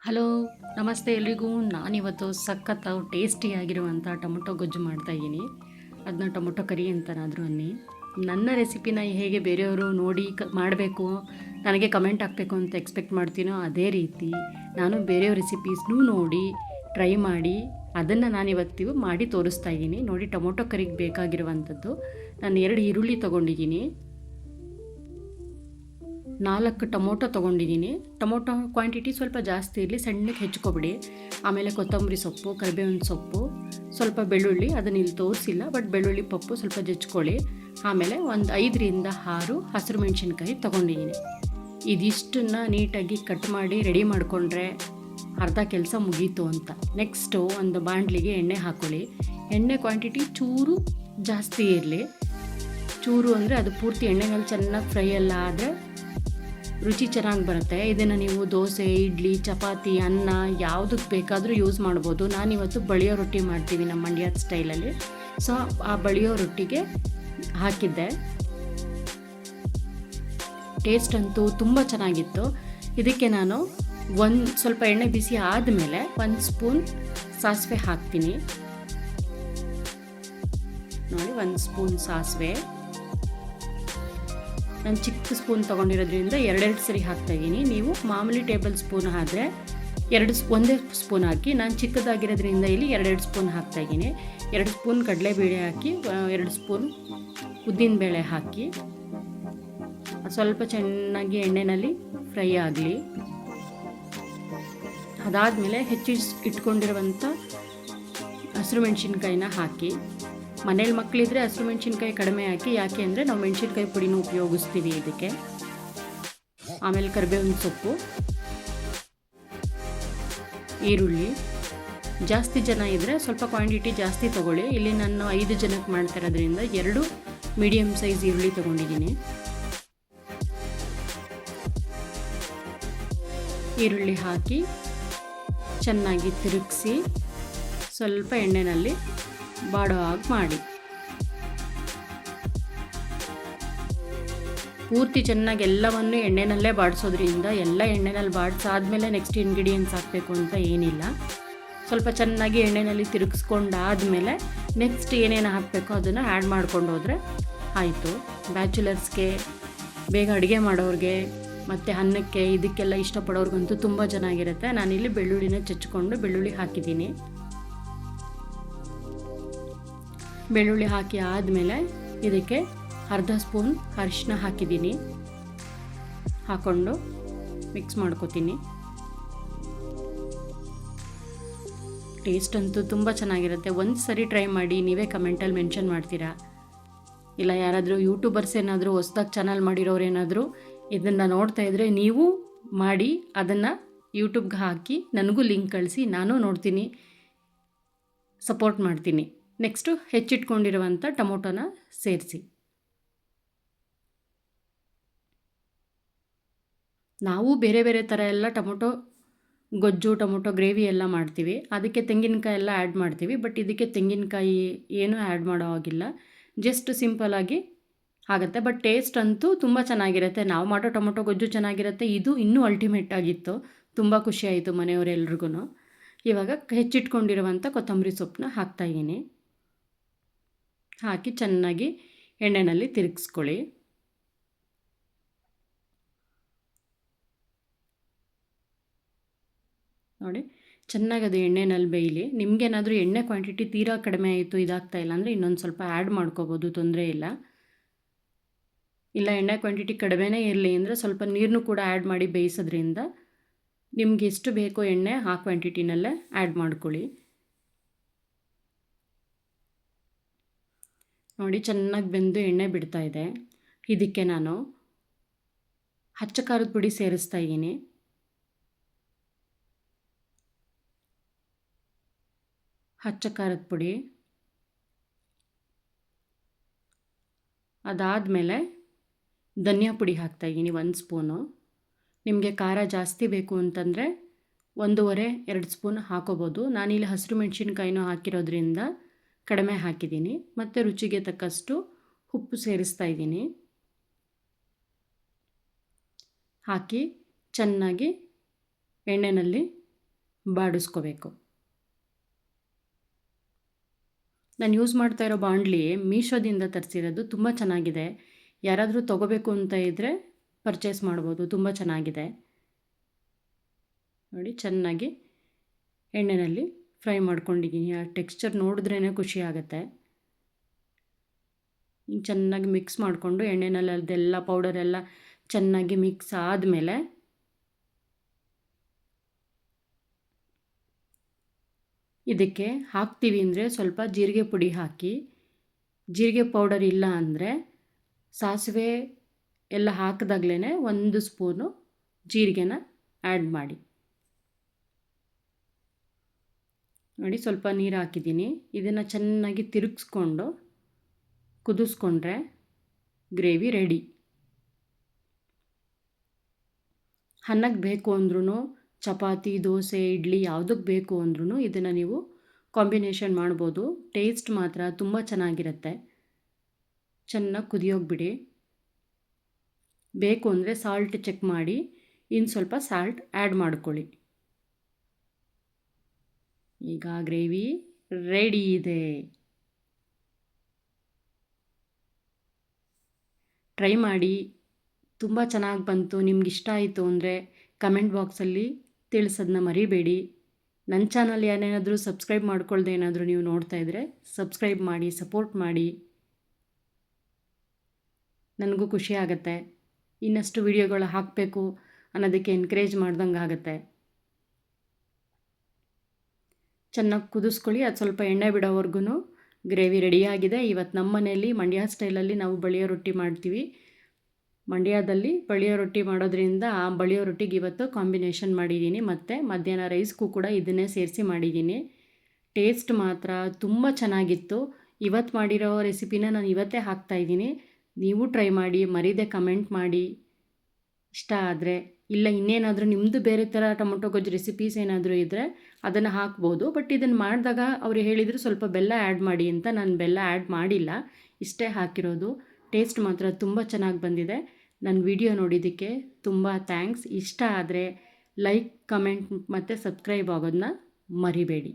Hello, ನಮಸ್ತೆ ಎಲ್ರಿಗೂ. ನಾನಿವತ್ತು ಸಖತ್ತು ಟೇಸ್ಟಿಯಾಗಿರುವಂಥ ಟೊಮೊಟೊ ಗೊಜ್ಜು ಮಾಡ್ತಾಯಿದ್ದೀನಿ. ಅದನ್ನ ಟೊಮೊಟೊ ಕರಿ ಅಂತನಾದರೂ ಅನ್ನಿ. ನನ್ನ ರೆಸಿಪಿನ ಹೇಗೆ ಬೇರೆಯವರು ನೋಡಿ ಮಾಡಬೇಕು, ನನಗೆ ಕಮೆಂಟ್ ಹಾಕಬೇಕು ಅಂತ ಎಕ್ಸ್ಪೆಕ್ಟ್ ಮಾಡ್ತೀನೋ ಅದೇ ರೀತಿ ನಾನು ಬೇರೆಯವ್ರ ರೆಸಿಪೀಸ್ನೂ ನೋಡಿ ಟ್ರೈ ಮಾಡಿ ಅದನ್ನು ನಾನಿವತ್ತು ಮಾಡಿ ತೋರಿಸ್ತಾ ಇದ್ದೀನಿ. ನೋಡಿ, ಟೊಮೊಟೊ ಕರಿಗೆ ಬೇಕಾಗಿರುವಂಥದ್ದು ನಾನು 2 ಈರುಳ್ಳಿ ತೊಗೊಂಡಿದ್ದೀನಿ, 4 ಟೊಮೊಟೊ ತೊಗೊಂಡಿದ್ದೀನಿ. ಟೊಮೊಟೊ ಕ್ವಾಂಟಿಟಿ ಸ್ವಲ್ಪ ಜಾಸ್ತಿ ಇರಲಿ, ಸಣ್ಣಕ್ಕೆ ಹೆಚ್ಕೊಬಿಡಿ. ಆಮೇಲೆ ಕೊತ್ತಂಬರಿ ಸೊಪ್ಪು, ಕರಿಬೇವಿನ ಸೊಪ್ಪು, ಸ್ವಲ್ಪ ಬೆಳ್ಳುಳ್ಳಿ, ಅದನ್ನ ಇಲ್ಲಿ ತೋರಿಸಿಲ್ಲ, ಬಟ್ ಬೆಳ್ಳುಳ್ಳಿ ಪಪ್ಪು ಸ್ವಲ್ಪ ಜಜ್ಕೊಳ್ಳಿ. ಆಮೇಲೆ ಒಂದು 5ರಿಂದ 6 ಹಸಿರು ಮೆಣಸಿನ್ಕಾಯಿ ತೊಗೊಂಡಿದ್ದೀನಿ. ಇದಿಷ್ಟನ್ನು ನೀಟಾಗಿ ಕಟ್ ಮಾಡಿ ರೆಡಿ ಮಾಡಿಕೊಂಡ್ರೆ ಅರ್ಧ ಕೆಲಸ ಮುಗೀತು ಅಂತ. ನೆಕ್ಸ್ಟು ಒಂದು ಬಾಣಲಿಗೆ ಎಣ್ಣೆ ಹಾಕ್ಕೊಳ್ಳಿ. ಎಣ್ಣೆ ಕ್ವಾಂಟಿಟಿ ಚೂರು ಜಾಸ್ತಿ ಇರಲಿ. ಚೂರು ಅಂದರೆ ಅದು ಪೂರ್ತಿ ಎಣ್ಣೆನಲ್ಲಿ ಚೆನ್ನಾಗಿ ಫ್ರೈ ಎಲ್ಲ ಆದರೆ ರುಚಿ ಚೆನ್ನಾಗಿ ಬರುತ್ತೆ. ಇದನ್ನು ನೀವು ದೋಸೆ, ಇಡ್ಲಿ, ಚಪಾತಿ, ಅನ್ನ ಯಾವುದಕ್ಕೆ ಬೇಕಾದರೂ ಯೂಸ್ ಮಾಡ್ಬೋದು. ನಾನಿವತ್ತು ಬಳಿಯೋ ರೊಟ್ಟಿ ಮಾಡ್ತೀವಿ ನಮ್ಮ ಮಂಡ್ಯದ ಸ್ಟೈಲಲ್ಲಿ. ಸೊ ಆ ಬಳಿಯೋ ರೊಟ್ಟಿಗೆ ಹಾಕಿದ್ದೆ. ಟೇಸ್ಟ್ ಅಂತೂ ತುಂಬ ಚೆನ್ನಾಗಿತ್ತು. ಇದಕ್ಕೆ ನಾನು ಸ್ವಲ್ಪ ಎಣ್ಣೆ ಬಿಸಿ ಆದಮೇಲೆ 1 ಸ್ಪೂನ್ ಸಾಸಿವೆ ಹಾಕ್ತೀನಿ. ನೋಡಿ, 1 ಸ್ಪೂನ್ ಸಾಸಿವೆ. ನಾನು ಚಿಕ್ಕ ಸ್ಪೂನ್ ತೊಗೊಂಡಿರೋದ್ರಿಂದ 2 ಸರಿ ಹಾಕ್ತಾಯಿದ್ದೀನಿ. ನೀವು ಮಾಮೂಲಿ ಟೇಬಲ್ ಸ್ಪೂನ್ ಆದರೆ ಒಂದೇ ಸ್ಪೂನ್ ಹಾಕಿ. ನಾನು ಚಿಕ್ಕದಾಗಿರೋದ್ರಿಂದ ಇಲ್ಲಿ 2 ಸ್ಪೂನ್ ಹಾಕ್ತಾಯಿದ್ದೀನಿ. 2 ಸ್ಪೂನ್ ಕಡಲೆಬೇಳೆ ಹಾಕಿ, 2 ಸ್ಪೂನ್ ಉದ್ದಿನಬೇಳೆ ಹಾಕಿ ಸ್ವಲ್ಪ ಚೆನ್ನಾಗಿ ಎಣ್ಣೆಯಲ್ಲಿ ಫ್ರೈ ಆಗಲಿ. ಅದಾದಮೇಲೆ ಇಟ್ಕೊಂಡಿರುವಂಥ ಹಸಿರು ಮೆಣಸಿನ್ಕಾಯಿನ ಹಾಕಿ. ಮನೇಲಿ ಮಕ್ಕಳಿದ್ರೆ ಹಸಿರು ಮೆಣಸಿನ್ಕಾಯಿ ಕಡಿಮೆ ಹಾಕಿ, ಯಾಕೆ ಅಂದರೆ ನಾವು ಮೆಣಸಿನ್ಕಾಯಿ ಪುಡಿನೂ ಉಪಯೋಗಿಸ್ತೀವಿ ಇದಕ್ಕೆ. ಆಮೇಲೆ ಕರಿಬೇವಿನ ಸೊಪ್ಪು, ಈರುಳ್ಳಿ. ಜಾಸ್ತಿ ಜನ ಇದ್ದರೆ ಸ್ವಲ್ಪ ಕ್ವಾಂಟಿಟಿ ಜಾಸ್ತಿ ತೊಗೊಳ್ಳಿ. ಇಲ್ಲಿ ನಾನು 5 ಜನಕ್ಕೆ ಮಾಡ್ತಾ ಇರೋದ್ರಿಂದ 2 ಮೀಡಿಯಮ್ ಸೈಜ್ ಈರುಳ್ಳಿ ತೊಗೊಂಡಿದ್ದೀನಿ. ಈರುಳ್ಳಿ ಹಾಕಿ ಚೆನ್ನಾಗಿ ತಿರುಗಿಸಿ ಸ್ವಲ್ಪ ಎಣ್ಣೆಯಲ್ಲಿ ಬಾಡೋ ಹಾಗೆ ಮಾಡಿ. ಪೂರ್ತಿ ಚೆನ್ನಾಗಿ ಎಲ್ಲವನ್ನು ಎಣ್ಣೆನಲ್ಲೇ ಬಾಡಿಸೋದ್ರಿಂದ ಎಲ್ಲ ಎಣ್ಣೆನಲ್ಲಿ ಬಾಡಿಸಾದ್ಮೇಲೆ ನೆಕ್ಸ್ಟ್ ಇಂಗ್ರೀಡಿಯೆಂಟ್ಸ್ ಹಾಕಬೇಕು ಅಂತ ಏನಿಲ್ಲ. ಸ್ವಲ್ಪ ಚೆನ್ನಾಗಿ ಎಣ್ಣೆಯಲ್ಲಿ ತಿರುಗಿಸ್ಕೊಂಡಾದಮೇಲೆ ನೆಕ್ಸ್ಟ್ ಏನೇನು ಹಾಕಬೇಕು ಅದನ್ನು ಆ್ಯಡ್ ಮಾಡ್ಕೊಂಡು ಹೋದರೆ ಆಯಿತು. ಬ್ಯಾಚುಲರ್ಸ್ಗೆ, ಬೇಗ ಅಡುಗೆ ಮಾಡೋರಿಗೆ ಮತ್ತು ಅನ್ನಕ್ಕೆ ಇದಕ್ಕೆಲ್ಲ ಇಷ್ಟಪಡೋರ್ಗಂತೂ ತುಂಬ ಚೆನ್ನಾಗಿರುತ್ತೆ. ನಾನಿಲ್ಲಿ ಬೆಳ್ಳುಳ್ಳಿನ ಚಚ್ಕೊಂಡು ಬೆಳ್ಳುಳ್ಳಿ ಹಾಕಿದ್ದೀನಿ. ಬೆಳ್ಳುಳ್ಳಿ ಹಾಕಿ ಆದಮೇಲೆ ಇದಕ್ಕೆ ಅರ್ಧ ಸ್ಪೂನ್ ಅರಿಶಿನ ಹಾಕಿದ್ದೀನಿ. ಹಾಕ್ಕೊಂಡು ಮಿಕ್ಸ್ ಮಾಡ್ಕೊತೀನಿ. ಟೇಸ್ಟ್ ಅಂತೂ ತುಂಬ ಚೆನ್ನಾಗಿರುತ್ತೆ. ಒಂದು ಸರಿ ಟ್ರೈ ಮಾಡಿ, ನೀವೇ ಕಮೆಂಟಲ್ಲಿ ಮೆನ್ಷನ್ ಮಾಡ್ತೀರಾ. ಇಲ್ಲ ಯಾರಾದರೂ ಯೂಟ್ಯೂಬರ್ಸ್ ಏನಾದರೂ ಹೊಸ್ದಾಗಿ ಚಾನಲ್ ಮಾಡಿರೋರು ಏನಾದರೂ ಇದನ್ನು ನೋಡ್ತಾ ಇದ್ದರೆ ನೀವು ಮಾಡಿ ಅದನ್ನು ಯೂಟ್ಯೂಬ್ಗೆ ಹಾಕಿ ನನಗೂ ಲಿಂಕ್ ಕಳಿಸಿ, ನಾನು ನೋಡ್ತೀನಿ, ಸಪೋರ್ಟ್ ಮಾಡ್ತೀನಿ. ನೆಕ್ಸ್ಟು ಹೆಚ್ಚಿಟ್ಕೊಂಡಿರುವಂಥ ಟೊಮೊಟೊನ ಸೇರಿಸಿ. ನಾವು ಬೇರೆ ಬೇರೆ ಥರ ಎಲ್ಲ ಟೊಮೊಟೊ ಗೊಜ್ಜು, ಟೊಮೊಟೊ ಗ್ರೇವಿ ಎಲ್ಲ ಮಾಡ್ತೀವಿ. ಅದಕ್ಕೆ ತೆಂಗಿನಕಾಯಿ ಎಲ್ಲ ಆ್ಯಡ್ ಮಾಡ್ತೀವಿ. ಬಟ್ ಇದಕ್ಕೆ ತೆಂಗಿನಕಾಯಿ ಏನೂ ಆ್ಯಡ್ ಮಾಡೋ ಹಾಗಿಲ್ಲ. ಜಸ್ಟ್ ಸಿಂಪಲಾಗಿ ಆಗುತ್ತೆ. ಬಟ್ ಟೇಸ್ಟ್ ಅಂತೂ ತುಂಬ ಚೆನ್ನಾಗಿರುತ್ತೆ. ನಾವು ಮಾಡೋ ಟೊಮೊಟೊ ಗೊಜ್ಜು ಚೆನ್ನಾಗಿರುತ್ತೆ. ಇದು ಇನ್ನೂ ಅಲ್ಟಿಮೇಟ್ ಆಗಿತ್ತು. ತುಂಬ ಖುಷಿಯಾಯಿತು ಮನೆಯವರೆಲ್ರಿಗೂ. ಇವಾಗ ಹೆಚ್ಚಿಟ್ಕೊಂಡಿರುವಂಥ ಕೊತ್ತಂಬರಿ ಸೊಪ್ಪನ್ನ ಹಾಕ್ತಾಯಿದ್ದೀನಿ. ಹಾಕಿ ಚೆನ್ನಾಗಿ ಎಣ್ಣೆಯಲ್ಲಿ ತಿರುಗಿಸ್ಕೊಳ್ಳಿ. ನೋಡಿ, ಚೆನ್ನಾಗಿ ಅದು ಎಣ್ಣೆನಲ್ಲಿ ಬೇಯಲಿ. ನಿಮಗೇನಾದರೂ ಎಣ್ಣೆ ಕ್ವಾಂಟಿಟಿ ತೀರಾ ಕಡಿಮೆ ಆಯಿತು, ಇದಾಗ್ತಾಯಿಲ್ಲ ಅಂದರೆ ಇನ್ನೊಂದು ಸ್ವಲ್ಪ ಆ್ಯಡ್ ಮಾಡ್ಕೋಬೋದು, ತೊಂದರೆ ಇಲ್ಲ. ಇಲ್ಲ ಎಣ್ಣೆ ಕ್ವಾಂಟಿಟಿ ಕಡಿಮೆನೇ ಇರಲಿ ಅಂದರೆ ಸ್ವಲ್ಪ ನೀರನ್ನು ಕೂಡ ಆ್ಯಡ್ ಮಾಡಿ ಬೇಯಿಸೋದ್ರಿಂದ ನಿಮ್ಗೆ ಎಷ್ಟು ಬೇಕೋ ಎಣ್ಣೆ ಆ ಕ್ವಾಂಟಿಟಿನಲ್ಲೇ ಆ್ಯಡ್ ಮಾಡ್ಕೊಳ್ಳಿ. ನೋಡಿ, ಚೆನ್ನಾಗಿ ಬೆಂದು ಎಣ್ಣೆ ಬಿಡ್ತಾ ಇದೆ. ಇದಕ್ಕೆ ನಾನು ಅಚ್ಚ ಖಾರದ ಪುಡಿ ಸೇರಿಸ್ತಾ ಇದ್ದೀನಿ. ಅಚ್ಚ ಖಾರದ ಪುಡಿ ಅದಾದಮೇಲೆ ಧನಿಯಾ ಪುಡಿ ಹಾಕ್ತಾಯಿದ್ದೀನಿ 1 ಸ್ಪೂನು. ನಿಮಗೆ ಖಾರ ಜಾಸ್ತಿ ಬೇಕು ಅಂತಂದರೆ 1.5-2 ಸ್ಪೂನ್ ಹಾಕೋಬೋದು. ನಾನಿಲ್ಲಿ ಹಸಿರು ಮೆಣಸಿನ್ಕಾಯಿನೂ ಹಾಕಿರೋದ್ರಿಂದ ಕಡಿಮೆ ಹಾಕಿದ್ದೀನಿ. ಮತ್ತು ರುಚಿಗೆ ತಕ್ಕಷ್ಟು ಉಪ್ಪು ಸೇರಿಸ್ತಾ ಇದ್ದೀನಿ. ಹಾಕಿ ಚೆನ್ನಾಗಿ ಎಣ್ಣೆಯಲ್ಲಿ ಬಾಡಿಸ್ಕೋಬೇಕು. ನಾನು ಯೂಸ್ ಮಾಡ್ತಾ ಇರೋ ಬಾಣಲಿ ಮೀಶೋದಿಂದ ತರಿಸಿರೋದು, ತುಂಬ ಚೆನ್ನಾಗಿದೆ. ಯಾರಾದರೂ ತೊಗೋಬೇಕು ಅಂತ ಇದ್ದರೆ ಪರ್ಚೇಸ್ ಮಾಡ್ಬೋದು, ತುಂಬ ಚೆನ್ನಾಗಿದೆ. ನೋಡಿ, ಚೆನ್ನಾಗಿ ಎಣ್ಣೆಯಲ್ಲಿ ಫ್ರೈ ಮಾಡ್ಕೊಂಡಿದ್ದೀನಿ. ಆ ಟೆಕ್ಸ್ಚರ್ ನೋಡಿದ್ರೇ ಖುಷಿ ಆಗುತ್ತೆ. ಹಿಂಗೆ ಚೆನ್ನಾಗಿ ಮಿಕ್ಸ್ ಮಾಡಿಕೊಂಡು ಎಣ್ಣೆನಲ್ಲಿ ಅದೆಲ್ಲ ಪೌಡರೆಲ್ಲ ಚೆನ್ನಾಗಿ ಮಿಕ್ಸ್ ಆದಮೇಲೆ ಇದಕ್ಕೆ ಹಾಕ್ತೀವಿ ಅಂದರೆ ಸ್ವಲ್ಪ ಜೀರಿಗೆ ಪುಡಿ ಹಾಕಿ, ಜೀರಿಗೆ ಪೌಡರ್ ಇಲ್ಲ ಅಂದರೆ ಸಾಸಿವೆ ಎಲ್ಲ ಹಾಕಿದಾಗಲೇ 1 ಸ್ಪೂನು ಜೀರಿಗೆನ ಆ್ಯಡ್ ಮಾಡಿ. ನೋಡಿ, ಸ್ವಲ್ಪ ನೀರು ಹಾಕಿದ್ದೀನಿ. ಇದನ್ನು ಚೆನ್ನಾಗಿ ತಿರುಗಿಸ್ಕೊಂಡು ಕುದಿಸ್ಕೊಂಡ್ರೆ ಗ್ರೇವಿ ರೆಡಿ. ಅನ್ನಕ್ಕೆ ಬೇಕು ಅಂದ್ರೂ, ಚಪಾತಿ, ದೋಸೆ, ಇಡ್ಲಿ ಯಾವುದಕ್ಕೆ ಬೇಕು ಅಂದ್ರೂ ಇದನ್ನು ನೀವು ಕಾಂಬಿನೇಷನ್ ಮಾಡ್ಬೋದು. ಟೇಸ್ಟ್ ಮಾತ್ರ ತುಂಬ ಚೆನ್ನಾಗಿರುತ್ತೆ. ಚೆನ್ನಾಗಿ ಕುದಿಯೋಗ್ಬಿಡಿ. ಬೇಕು ಅಂದರೆ ಸಾಲ್ಟ್ ಚೆಕ್ ಮಾಡಿ ಇನ್ನು ಸ್ವಲ್ಪ ಸಾಲ್ಟ್ ಆ್ಯಡ್ ಮಾಡ್ಕೊಳ್ಳಿ. ಈಗ ಗ್ರೇವಿ ರೆಡಿ ಇದೆ. ಟ್ರೈ ಮಾಡಿ, ತುಂಬ ಚೆನ್ನಾಗಿ ಬಂತು. ನಿಮ್ಗೆ ಇಷ್ಟ ಆಯಿತು ಅಂದರೆ ಕಮೆಂಟ್ ಬಾಕ್ಸಲ್ಲಿ ತಿಳಿಸೋದನ್ನ ಮರಿಬೇಡಿ. ನನ್ನ ಚಾನಲ್ ಏನೇನಾದರೂ ಸಬ್ಸ್ಕ್ರೈಬ್ ಮಾಡ್ಕೊಳ್ದೆ ಏನಾದರೂ ನೀವು ನೋಡ್ತಾ ಇದ್ದರೆ ಸಬ್ಸ್ಕ್ರೈಬ್ ಮಾಡಿ, ಸಪೋರ್ಟ್ ಮಾಡಿ. ನನಗೂ ಖುಷಿ ಆಗುತ್ತೆ. ಇನ್ನಷ್ಟು ವಿಡಿಯೋಗಳು ಹಾಕಬೇಕು ಅನ್ನೋದಕ್ಕೆ ಎನ್ಕರೇಜ್ ಮಾಡ್ದಂಗೆ ಆಗುತ್ತೆ. ಚೆನ್ನಾಗಿ ಕುದಿಸ್ಕೊಳ್ಳಿ. ಅದು ಸ್ವಲ್ಪ ಎಣ್ಣೆ ಬಿಡೋವರೆಗೂ ಗ್ರೇವಿ ರೆಡಿಯಾಗಿದೆ. ಇವತ್ತು ನಮ್ಮ ಮನೆಯಲ್ಲಿ ಮಂಡ್ಯ ಸ್ಟೈಲಲ್ಲಿ ನಾವು ಬಳಿಯೋ ರೊಟ್ಟಿ ಮಾಡ್ತೀವಿ. ಮಂಡ್ಯದಲ್ಲಿ ಬಳಿಯೋ ರೊಟ್ಟಿ ಮಾಡೋದ್ರಿಂದ ಆ ಬಳಿಯೋ ರೊಟ್ಟಿಗೆ ಇವತ್ತು ಕಾಂಬಿನೇಷನ್ ಮಾಡಿದ್ದೀನಿ. ಮತ್ತು ಮಧ್ಯಾಹ್ನ ರೈಸ್ಗೂ ಕೂಡ ಇದನ್ನೇ ಸೇರಿಸಿ ಮಾಡಿದ್ದೀನಿ. ಟೇಸ್ಟ್ ಮಾತ್ರ ತುಂಬ ಚೆನ್ನಾಗಿತ್ತು. ಇವತ್ತು ಮಾಡಿರೋ ರೆಸಿಪಿನ ನಾನು ಇವತ್ತೇ ಹಾಕ್ತಾಯಿದ್ದೀನಿ. ನೀವು ಟ್ರೈ ಮಾಡಿ, ಮರೀದೆ ಕಮೆಂಟ್ ಮಾಡಿ ಇಷ್ಟ ಆದರೆ. ಇಲ್ಲ ಇನ್ನೇನಾದರೂ ನಿಮ್ಮದು ಬೇರೆ ಥರ ಟೊಮೊಟೊ ಗೊಜ್ಜು ರೆಸಿಪೀಸ್ ಏನಾದರೂ ಇದ್ದರೆ ಅದನ್ನು ಹಾಕ್ಬೋದು. ಬಟ್ ಇದನ್ನು ಮಾಡಿದಾಗ ಅವರು ಹೇಳಿದರು ಸ್ವಲ್ಪ ಬೆಲ್ಲ ಆ್ಯಡ್ ಮಾಡಿ ಅಂತ. ನಾನು ಬೆಲ್ಲ ಆ್ಯಡ್ ಮಾಡಿಲ್ಲ, ಇಷ್ಟೇ ಹಾಕಿರೋದು. ಟೇಸ್ಟ್ ಮಾತ್ರ ತುಂಬ ಚೆನ್ನಾಗಿ ಬಂದಿದೆ. ನನ್ನ ವಿಡಿಯೋ ನೋಡಿದ್ದಕ್ಕೆ ತುಂಬ ಥ್ಯಾಂಕ್ಸ್. ಇಷ್ಟ ಆದರೆ ಲೈಕ್, ಕಮೆಂಟ್ ಮತ್ತು ಸಬ್ಸ್ಕ್ರೈಬ್ ಆಗೋದನ್ನ ಮರಿಬೇಡಿ.